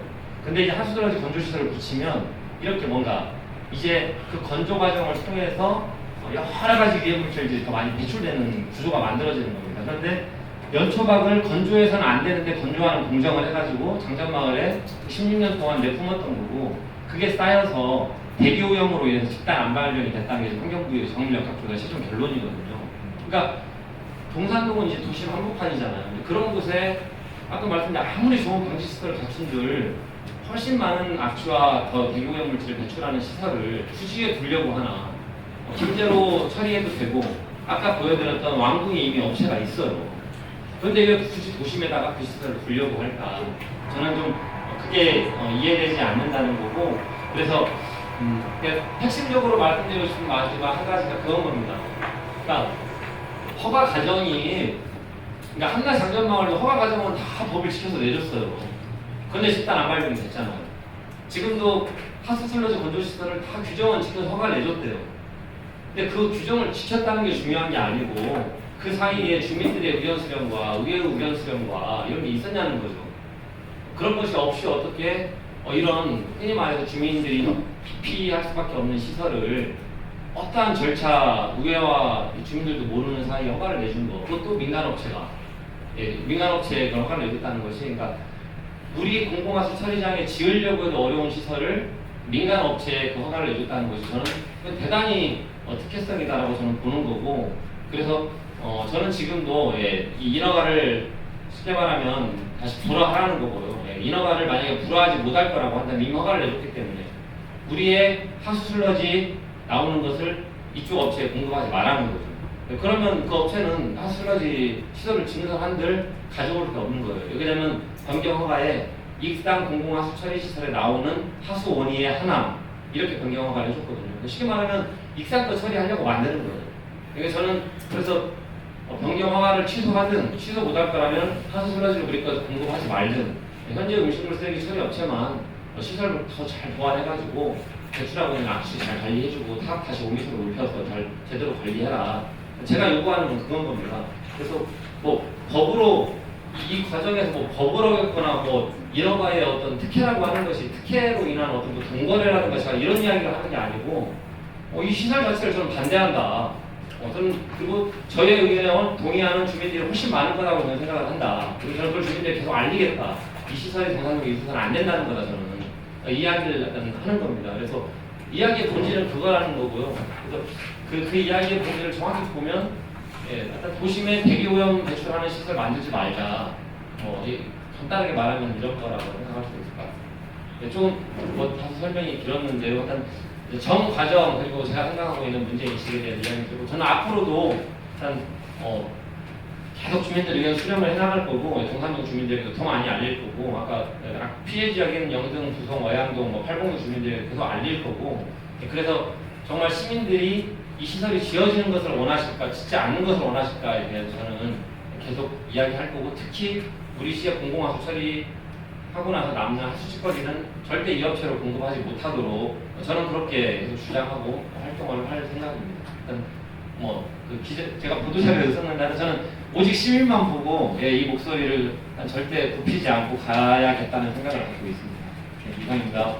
근데 이제 하수도라지 건조시설을 붙이면 이렇게 뭔가 이제 그 건조 과정을 통해서 여러 가지 유해물질들이 더 많이 배출되는 구조가 만들어지는 겁니다. 그런데 연초박을 건조해서는 안 되는데 건조하는 공정을 해가지고 장전마을에 16년 동안 내뿜었던 거고 그게 쌓여서 대기오염으로 인해서 집단 암발병이 됐다는 게 환경부의 정밀력 각도가 최종 결론이거든요. 그러니까 동산동은 이제 도시 한복판이잖아요. 그런 곳에 아까 말씀드린 아무리 좋은 방지시설을 갖춘들 훨씬 많은 악취와 더 대기오염 물질을 배출하는 시설을 굳이 두려고 하나 김제로 처리해도 되고 아까 보여드렸던 왕궁에 이미 업체가 있어요. 그런데 왜 굳이 도심에다가 그 시설을 두려고 할까? 저는 좀 그게 이해되지 않는다는 거고 그래서 핵심적으로 말씀드리고 싶은 마지막 한 가지가 그런 겁니다. 그러니까 허가 과정이 그러니까 한나 장전마을도 허가 과정은 다 법을 지켜서 내줬어요. 그런데 집단 암발병이 됐잖아요. 지금도 하수슬러지 건조시설을 다 규정은 지켜서 허가를 내줬대요. 근데 그 규정을 지켰다는 게 중요한 게 아니고 그 사이에 주민들의 의견 수렴과 의회의 의견 수렴과 이런 게 있었냐는 거죠. 그런 것이 없이 어떻게 이런 흔히 말해서 주민들이 피할 수밖에 없는 시설을 어떠한 절차, 의회와 주민들도 모르는 사이에 허가를 내준 거, 그것도 민간업체가 민간업체가 허가를 내줬다는 것이 그러니까 우리 공공하수 처리장에 지으려고 해도 어려운 시설을 민간업체에 그 허가를 내줬다는 것이 저는 대단히 특혜성이다라고 저는 보는 거고 그래서 저는 지금도 이 인허가를 쉽게 말하면 다시 불허하라는 거고요. 인허가를 만약에 불허하지 못할 거라고 한다면 이미 허가를 내줬기 때문에 우리의 하수슬러지 나오는 것을 이쪽 업체에 공급하지 말라는 거죠. 그러면 그 업체는 하수슬러지 시설을 짓는 한들 가져올 게 없는 거예요. 여기 되면 변경 허가에 익산 공공하수 처리시설에 나오는 하수 원위의 하나 이렇게 변경 허가를 해줬거든요. 쉽게 말하면 익산 거 처리하려고 만드는 거예요. 그러니까 저는 그래서 변경 허가를 취소하든 취소 못할 거라면 하수슬러지를 우리 거 공급하지 말든 현재 음식물 쓰레기 처리 업체만 시설을 더 잘 보완해가지고 배출하고 있는 악취 잘 관리해주고 다시 5m를 높여서 잘 제대로 관리해라. 제가 요구하는 건 그건 겁니다. 그래서 뭐 법으로 이 과정에서 뭐 법을 어겼거나 뭐 이런 거에 어떤 특혜라고 하는 것이 특혜로 인한 어떤 뭐 동거래라든가 제가 이런 이야기를 하는 게 아니고 이 시설 자체를 저는 반대한다. 저는 그리고 저의 의견에 동의하는 주민들이 훨씬 많을 거라고 저는 생각을 한다. 그리고 저는 그걸 주민들이 계속 알리겠다. 이 시설이 동산동에 있어서는 안 된다는 거다 저는 이야기를 약간 하는 겁니다. 그래서 이야기의 본질은 그거라는 거고요. 그래서 그 이야기의 본질을 정확히 보면 일단 도심에 대기오염 배출하는 시설 만들지 말자. 간단하게 말하면 이런 거라고 생각할 수 있을 것 같아요. 조금 다소 설명이 길었는데요. 일단 정 과정 그리고 제가 생각하고 있는 문제 인식에 대한 이야기 드리고 저는 앞으로도 일단 계속 주민들 의견 수렴을 해나갈 거고 동산동 주민들에게도 더 많이 알릴 거고 아까 피해 지역인 영등, 부성, 어양동, 팔봉동 주민들에게 계속 알릴 거고 그래서 정말 시민들이 이 시설이 지어지는 것을 원하실까 짓지 않는 것을 원하실까에 대해서 저는 계속 이야기할 거고 특히 우리 시의 공공화수 처리하고 나서 남는 하수치거리는 절대 이 업체로 공급하지 못하도록 저는 그렇게 계속 주장하고 활동을 할 생각입니다. 일단 제가 보도자료에서 썼는데 저는 오직 시민만 보고 이 목소리를 절대 굽히지 않고 가야겠다는 생각을 갖고 있습니다. 네, 이상입니다.